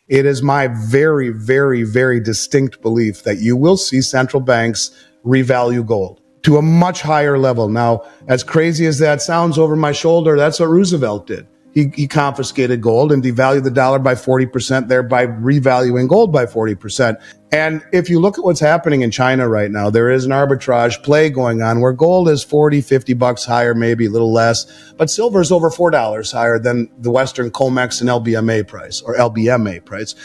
It is my very, very, very distinct belief that you will see central banks revalue gold to a much higher level. Now, as crazy as that sounds over my shoulder, that's what Roosevelt did. He confiscated gold and devalued the dollar by 40%, thereby revaluing gold by 40%. And if you look at what's happening in China right now, there is an arbitrage play going on where gold is 40, 50 bucks higher, maybe a little less, but silver is over $4 higher than the Western COMEX and LBMA price, or LBMA price,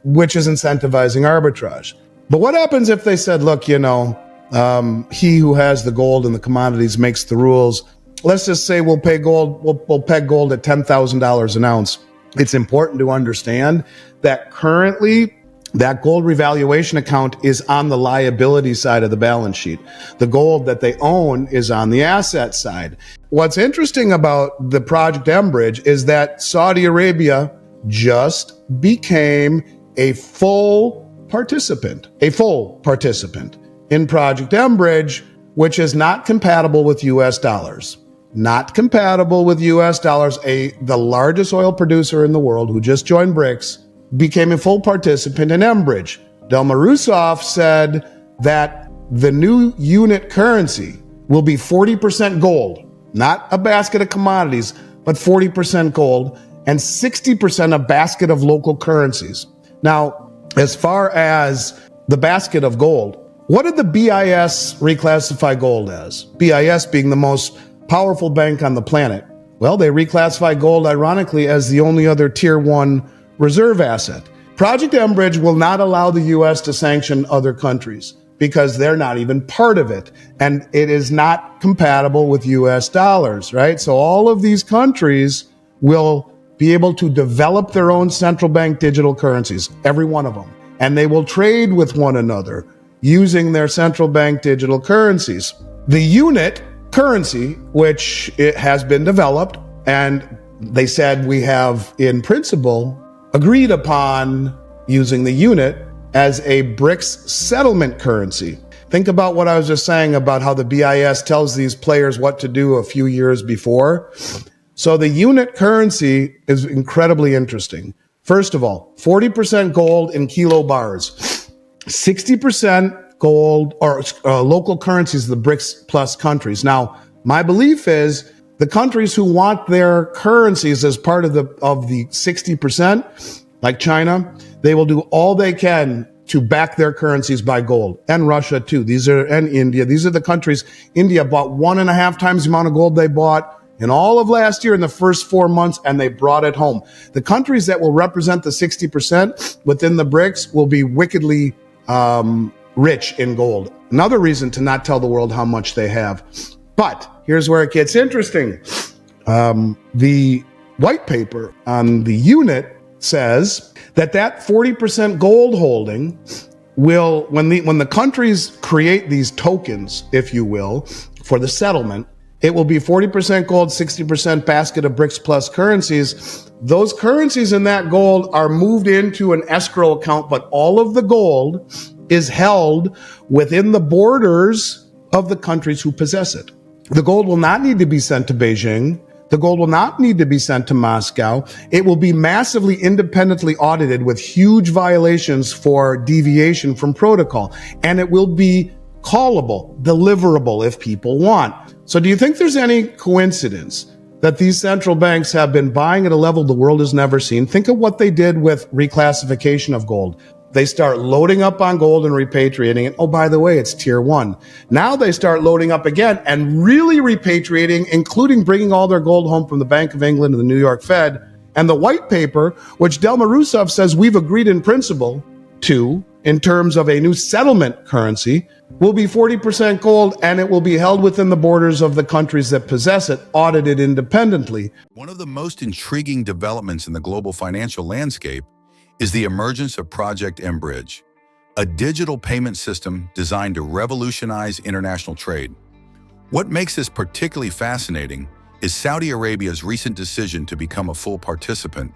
which is incentivizing arbitrage. But what happens if they said, look, he who has the gold and the commodities makes the rules? Let's just say we'll peg gold at $10,000 an ounce. It's important to understand that currently that gold revaluation account is on the liability side of the balance sheet. The gold that they own is on the asset side. What's interesting about the Project mBridge is that Saudi Arabia just became a full participant in Project mBridge, which is not compatible with US dollars. Not compatible with US dollars. The largest oil producer in the world, who just joined BRICS, became a full participant in mBridge. Dilma Rousseff said that the new unit currency will be 40% gold, not a basket of commodities, but 40% gold and 60% a basket of local currencies. Now, as far as the basket of gold, what did the BIS reclassify gold as? BIS being the most powerful bank on the planet. Well, they reclassify gold, ironically, as the only other tier 1 reserve asset. Project mBridge will not allow the U.S. to sanction other countries because they're not even part of it. And it is not compatible with U.S. dollars, right? So all of these countries will be able to develop their own central bank digital currencies, every one of them. And they will trade with one another using their central bank digital currencies. The unit currency, which it has been developed, and they said we have, in principle, agreed upon using the unit as a BRICS settlement currency. Think about what I was just saying about how the BIS tells these players what to do a few years before. So the unit currency is incredibly interesting. First of all, 40% gold in kilo bars, 60% gold or local currencies of the BRICS plus countries. Now, my belief is the countries who want their currencies as part of the 60%, like China, they will do all they can to back their currencies by gold, and Russia too. And India. These are the countries. India bought 1.5 times the amount of gold they bought in all of last year in the first 4 months, and they brought it home. The countries that will represent the 60% within the BRICS will be wickedly rich in gold. Another reason to not tell the world how much they have. But here's where it gets interesting. The white paper on the unit says that 40% gold holding will, when the countries create these tokens, if you will, for the settlement, it will be 40% gold, 60% basket of BRICS plus currencies. Those currencies in that gold are moved into an escrow account, but all of the gold is held within the borders of the countries who possess it. The gold will not need to be sent to Beijing. The gold will not need to be sent to Moscow. It will be massively independently audited with huge violations for deviation from protocol. And it will be callable, deliverable if people want. So do you think there's any coincidence that these central banks have been buying at a level the world has never seen? Think of what they did with reclassification of gold. They start loading up on gold and repatriating it. Oh, by the way, it's tier 1. Now they start loading up again and really repatriating, including bringing all their gold home from the Bank of England and the New York Fed. And the white paper, which Dilma Rousseff says we've agreed in principle to, in terms of a new settlement currency, will be 40% gold, and it will be held within the borders of the countries that possess it, audited independently. One of the most intriguing developments in the global financial landscape is the emergence of Project mBridge, a digital payment system designed to revolutionize international trade. What makes this particularly fascinating is Saudi Arabia's recent decision to become a full participant.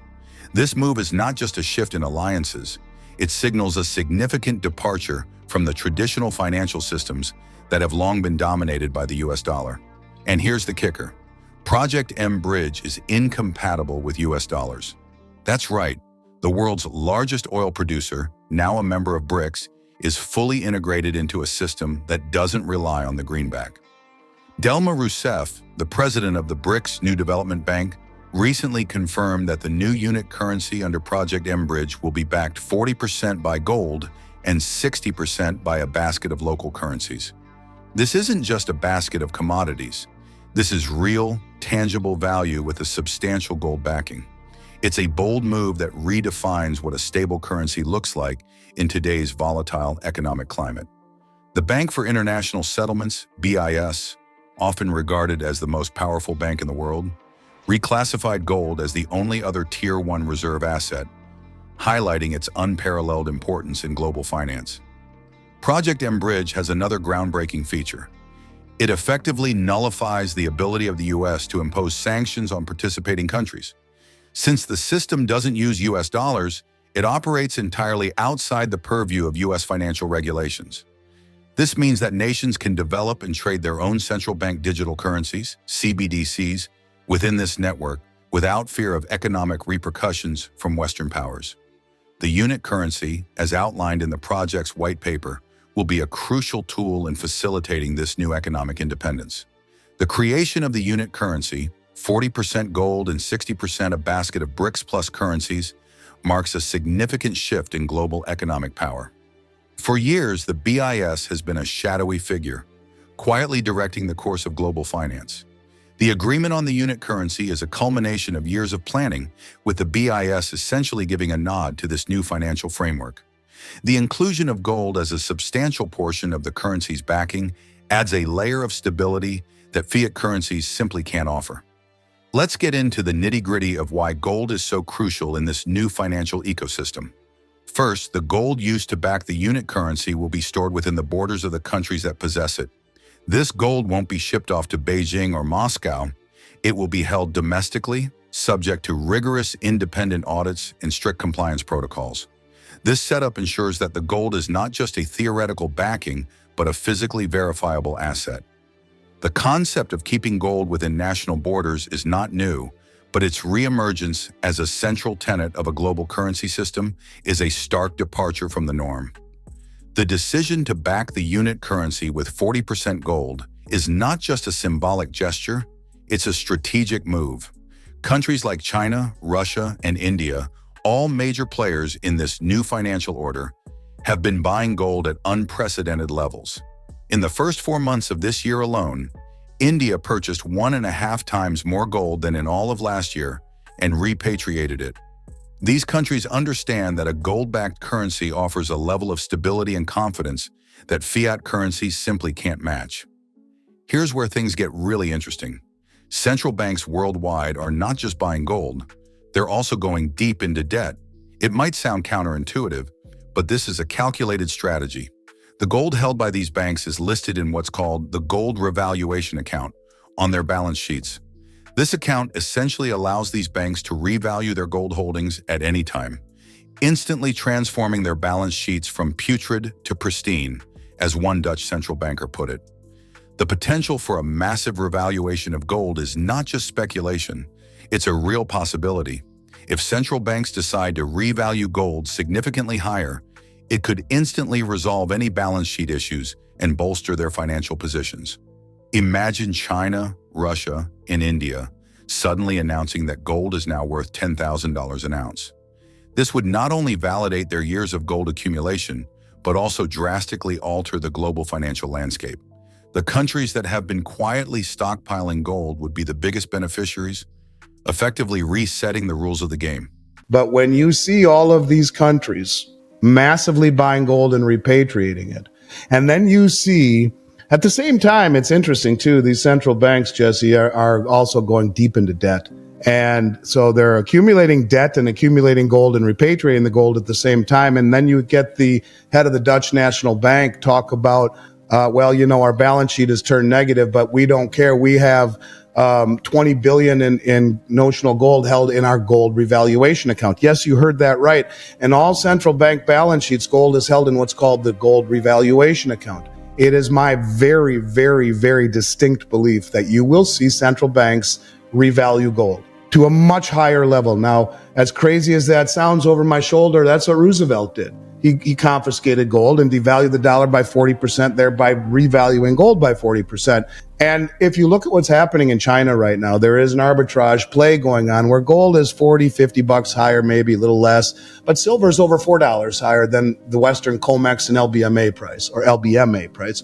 This move is not just a shift in alliances, it signals a significant departure from the traditional financial systems that have long been dominated by the US dollar. And here's the kicker. Project mBridge is incompatible with US dollars. That's right. The world's largest oil producer, now a member of BRICS, is fully integrated into a system that doesn't rely on the greenback. Dilma Rousseff, the president of the BRICS New Development Bank, recently confirmed that the new unit currency under Project mBridge will be backed 40% by gold and 60% by a basket of local currencies. This isn't just a basket of commodities. This is real, tangible value with a substantial gold backing. It's a bold move that redefines what a stable currency looks like in today's volatile economic climate. The Bank for International Settlements, BIS, often regarded as the most powerful bank in the world, reclassified gold as the only other Tier 1 reserve asset, highlighting its unparalleled importance in global finance. Project mBridge has another groundbreaking feature. It effectively nullifies the ability of the U.S. to impose sanctions on participating countries. Since the system doesn't use U.S. dollars, it operates entirely outside the purview of U.S. financial regulations. This means that nations can develop and trade their own central bank digital currencies, CBDCs, within this network without fear of economic repercussions from Western powers. The unit currency, as outlined in the project's white paper, will be a crucial tool in facilitating this new economic independence. The creation of the unit currency, 40% gold and 60% a basket of BRICS plus currencies, marks a significant shift in global economic power. For years, the BIS has been a shadowy figure, quietly directing the course of global finance. The agreement on the unit currency is a culmination of years of planning, with the BIS essentially giving a nod to this new financial framework. The inclusion of gold as a substantial portion of the currency's backing adds a layer of stability that fiat currencies simply can't offer. Let's get into the nitty-gritty of why gold is so crucial in this new financial ecosystem. First, the gold used to back the unit currency will be stored within the borders of the countries that possess it. This gold won't be shipped off to Beijing or Moscow. It will be held domestically, subject to rigorous independent audits and strict compliance protocols. This setup ensures that the gold is not just a theoretical backing, but a physically verifiable asset. The concept of keeping gold within national borders is not new, but its reemergence as a central tenet of a global currency system is a stark departure from the norm. The decision to back the unit currency with 40% gold is not just a symbolic gesture, it's a strategic move. Countries like China, Russia, and India, all major players in this new financial order, have been buying gold at unprecedented levels. In the first 4 months of this year alone, India purchased 1.5 times more gold than in all of last year and repatriated it. These countries understand that a gold-backed currency offers a level of stability and confidence that fiat currencies simply can't match. Here's where things get really interesting. Central banks worldwide are not just buying gold, they're also going deep into debt. It might sound counterintuitive, but this is a calculated strategy. The gold held by these banks is listed in what's called the gold revaluation account on their balance sheets. This account essentially allows these banks to revalue their gold holdings at any time, instantly transforming their balance sheets from putrid to pristine, as one Dutch central banker put it. The potential for a massive revaluation of gold is not just speculation, it's a real possibility. If central banks decide to revalue gold significantly higher, it could instantly resolve any balance sheet issues and bolster their financial positions. Imagine China, Russia, and India suddenly announcing that gold is now worth $10,000 an ounce. This would not only validate their years of gold accumulation, but also drastically alter the global financial landscape. The countries that have been quietly stockpiling gold would be the biggest beneficiaries, effectively resetting the rules of the game. But when you see all of these countries massively buying gold and repatriating it, and then you see, at the same time, it's interesting too, these central banks, Jesse, are also going deep into debt. And so they're accumulating debt and accumulating gold and repatriating the gold at the same time. And then you get the head of the Dutch National Bank talk about, our balance sheet has turned negative, but we don't care. We have 20 billion in notional gold held in our gold revaluation account. Yes, you heard that right. In all central bank balance sheets, gold is held in what's called the gold revaluation account. It is my very, very, very distinct belief that you will see central banks revalue gold. to a much higher level. Now, as crazy as that sounds over my shoulder, that's what Roosevelt did. He confiscated gold and devalued the dollar by 40%, thereby revaluing gold by 40%. And if you look at what's happening in China right now, there is an arbitrage play going on where gold is 40, 50 bucks higher, maybe a little less, but silver is over $4 higher than the Western COMEX and LBMA price, or LBMA price,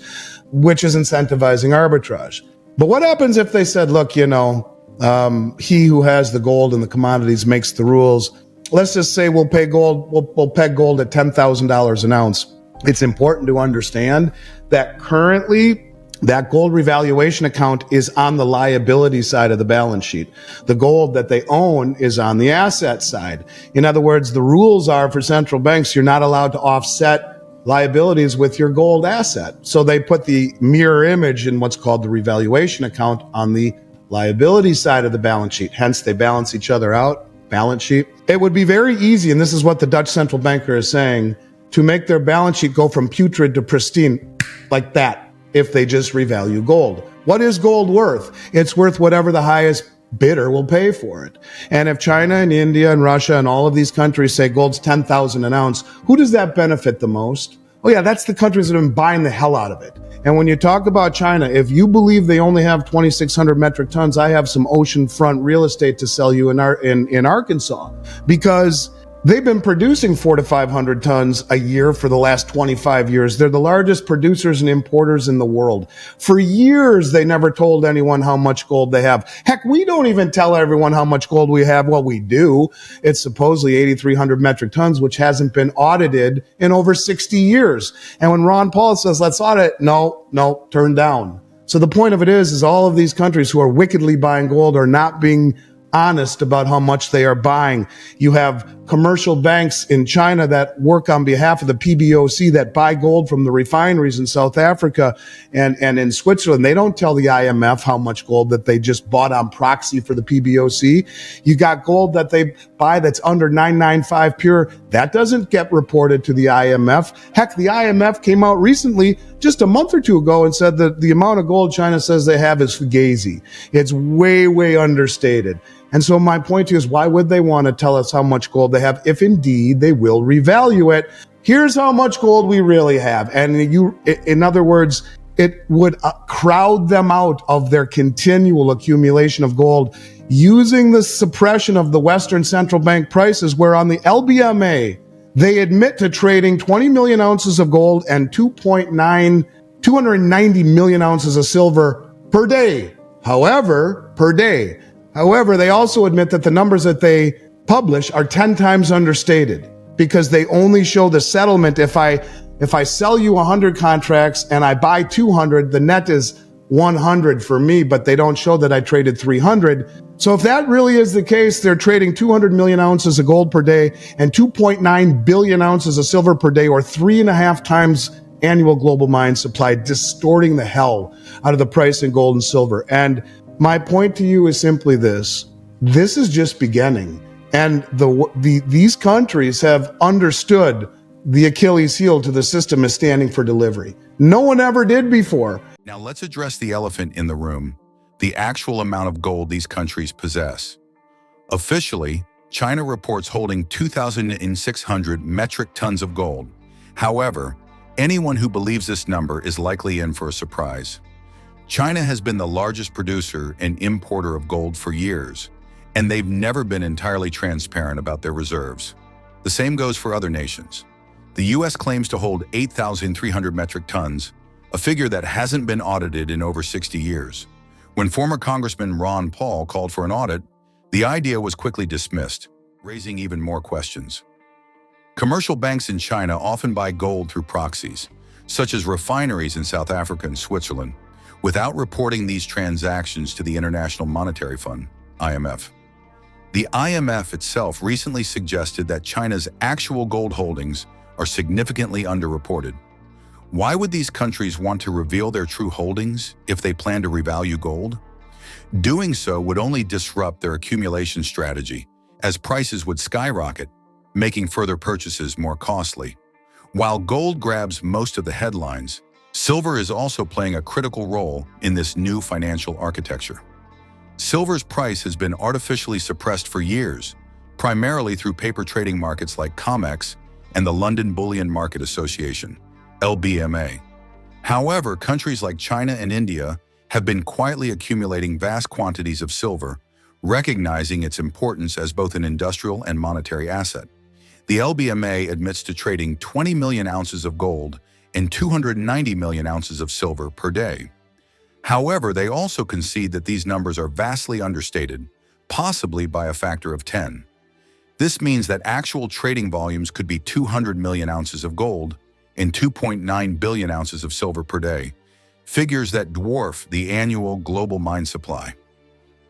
which is incentivizing arbitrage. But what happens if they said, look, he who has the gold and the commodities makes the rules? Let's just say we'll peg gold at $10,000 an ounce. It's important to understand that currently that gold revaluation account is on the liability side of the balance sheet. The gold that they own is on the asset side. In other words, the rules are for central banks, you're not allowed to offset liabilities with your gold asset. So they put the mirror image in what's called the revaluation account on the liability side of the balance sheet. Hence, they balance each other out. Balance sheet. It would be very easy, and this is what the Dutch central banker is saying, to make their balance sheet go from putrid to pristine like that if they just revalue gold. What is gold worth? It's worth whatever the highest bidder will pay for it. And if China and India and Russia and all of these countries say gold's 10,000 an ounce, who does that benefit the most? Oh yeah, that's the countries that have been buying the hell out of it. And when you talk about China, if you believe they only have 2,600 metric tons, I have some oceanfront real estate to sell you in Arkansas, because they've been producing 400 to 500 tons a year for the last 25 years. They're the largest producers and importers in the world. For years, they never told anyone how much gold they have. Heck, we don't even tell everyone how much gold we have. Well, we do. It's supposedly 8,300 metric tons, which hasn't been audited in over 60 years. And when Ron Paul says, let's audit, no, turn down. So the point of it is all of these countries who are wickedly buying gold are not being honest about how much they are buying. You have commercial banks in China that work on behalf of the PBOC that buy gold from the refineries in South Africa and in Switzerland. They don't tell the IMF how much gold that they just bought on proxy for the PBOC. You got gold that they buy that's under 995 pure. That doesn't get reported to the IMF. Heck, the IMF came out recently, just a month or two ago, and said that the amount of gold China says they have is fugazi. It's way, way understated. And so my point to you is, why would they want to tell us how much gold they have if indeed they will revalue it? Here's how much gold we really have. And in other words, it would crowd them out of their continual accumulation of gold using the suppression of the Western central bank prices, where on the LBMA, they admit to trading 20 million ounces of gold and 290 million ounces of silver per day. However, they also admit that the numbers that they publish are 10 times understated, because they only show the settlement. If I sell you 100 contracts and I buy 200, the net is 100 for me, but they don't show that I traded 300. So if that really is the case, they're trading 200 million ounces of gold per day and 2.9 billion ounces of silver per day, or 3.5 times annual global mine supply, distorting the hell out of the price in gold and silver. And my point to you is simply this. This is just beginning. And these countries have understood the Achilles heel to the system is standing for delivery. No one ever did before. Now let's address the elephant in the room, the actual amount of gold these countries possess. Officially, China reports holding 2,600 metric tons of gold. However, anyone who believes this number is likely in for a surprise. China has been the largest producer and importer of gold for years, and they've never been entirely transparent about their reserves. The same goes for other nations. The US claims to hold 8,300 metric tons, a figure that hasn't been audited in over 60 years. When former Congressman Ron Paul called for an audit, the idea was quickly dismissed, raising even more questions. Commercial banks in China often buy gold through proxies, such as refineries in South Africa and Switzerland, without reporting these transactions to the International Monetary Fund, IMF. The IMF itself recently suggested that China's actual gold holdings are significantly underreported. Why would these countries want to reveal their true holdings if they plan to revalue gold? Doing so would only disrupt their accumulation strategy, as prices would skyrocket, making further purchases more costly. While gold grabs most of the headlines, silver is also playing a critical role in this new financial architecture. Silver's price has been artificially suppressed for years, primarily through paper trading markets like COMEX and the London Bullion Market Association, LBMA. However, countries like China and India have been quietly accumulating vast quantities of silver, recognizing its importance as both an industrial and monetary asset. The LBMA admits to trading 20 million ounces of gold and 290 million ounces of silver per day. However, they also concede that these numbers are vastly understated, possibly by a factor of 10. This means that actual trading volumes could be 200 million ounces of gold and 2.9 billion ounces of silver per day, figures that dwarf the annual global mine supply.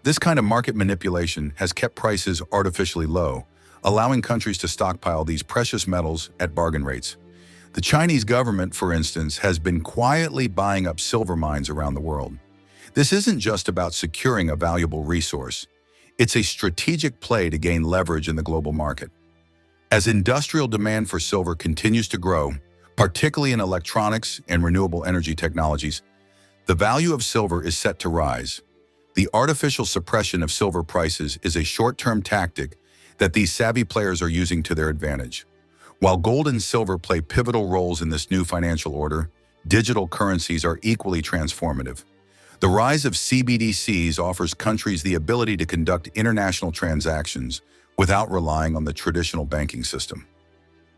This kind of market manipulation has kept prices artificially low, allowing countries to stockpile these precious metals at bargain rates. The Chinese government, for instance, has been quietly buying up silver mines around the world. This isn't just about securing a valuable resource. It's a strategic play to gain leverage in the global market. As industrial demand for silver continues to grow, particularly in electronics and renewable energy technologies, the value of silver is set to rise. The artificial suppression of silver prices is a short-term tactic that these savvy players are using to their advantage. While gold and silver play pivotal roles in this new financial order, digital currencies are equally transformative. The rise of CBDCs offers countries the ability to conduct international transactions without relying on the traditional banking system.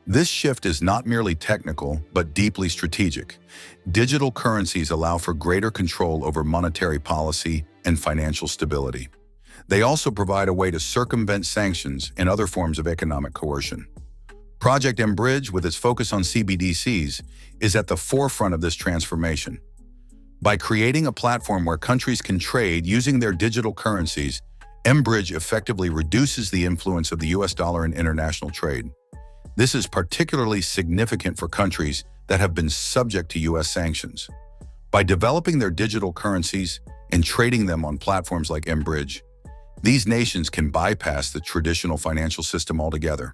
This shift is not merely technical, but deeply strategic. Digital currencies allow for greater control over monetary policy and financial stability. They also provide a way to circumvent sanctions and other forms of economic coercion. Project mBridge, with its focus on CBDCs, is at the forefront of this transformation. By creating a platform where countries can trade using their digital currencies, mBridge effectively reduces the influence of the US dollar in international trade. This is particularly significant for countries that have been subject to US sanctions. By developing their digital currencies and trading them on platforms like mBridge, these nations can bypass the traditional financial system altogether.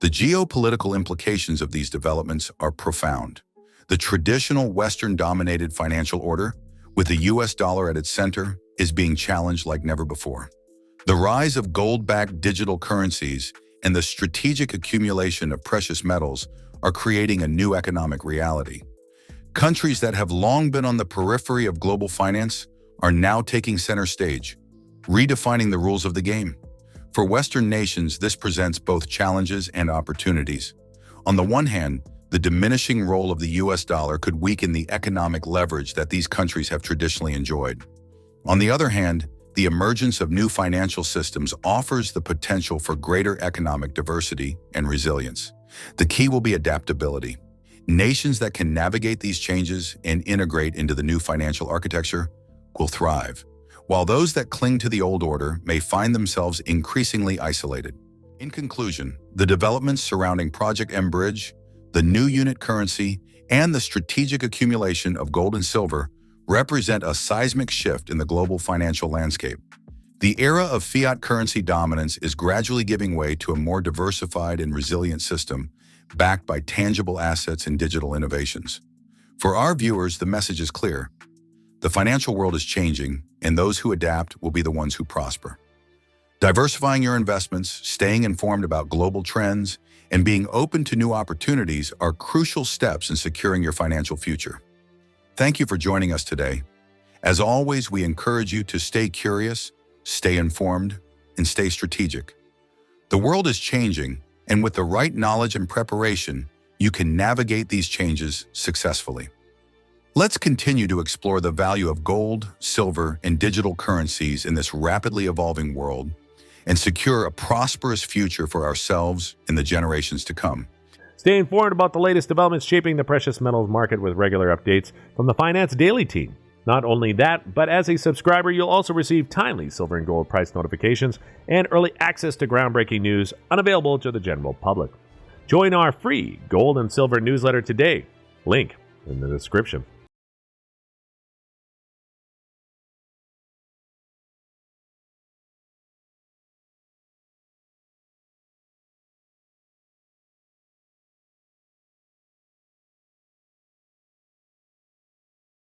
The geopolitical implications of these developments are profound. The traditional Western-dominated financial order, with the US dollar at its center, is being challenged like never before. The rise of gold-backed digital currencies and the strategic accumulation of precious metals are creating a new economic reality. Countries that have long been on the periphery of global finance are now taking center stage, redefining the rules of the game. For Western nations, this presents both challenges and opportunities. On the one hand, the diminishing role of the US dollar could weaken the economic leverage that these countries have traditionally enjoyed. On the other hand, the emergence of new financial systems offers the potential for greater economic diversity and resilience. The key will be adaptability. Nations that can navigate these changes and integrate into the new financial architecture will thrive, while those that cling to the old order may find themselves increasingly isolated. In conclusion, the developments surrounding Project mBridge, the new unit currency, and the strategic accumulation of gold and silver represent a seismic shift in the global financial landscape. The era of fiat currency dominance is gradually giving way to a more diversified and resilient system backed by tangible assets and digital innovations. For our viewers, the message is clear. The financial world is changing, and those who adapt will be the ones who prosper. Diversifying your investments, staying informed about global trends, and being open to new opportunities are crucial steps in securing your financial future. Thank you for joining us today. As always, we encourage you to stay curious, stay informed, and stay strategic. The world is changing, and with the right knowledge and preparation, you can navigate these changes successfully. Let's continue to explore the value of gold, silver, and digital currencies in this rapidly evolving world and secure a prosperous future for ourselves and the generations to come. Stay informed about the latest developments shaping the precious metals market with regular updates from the Finance Daily team. Not only that, but as a subscriber, you'll also receive timely silver and gold price notifications and early access to groundbreaking news unavailable to the general public. Join our free gold and silver newsletter today. Link in the description.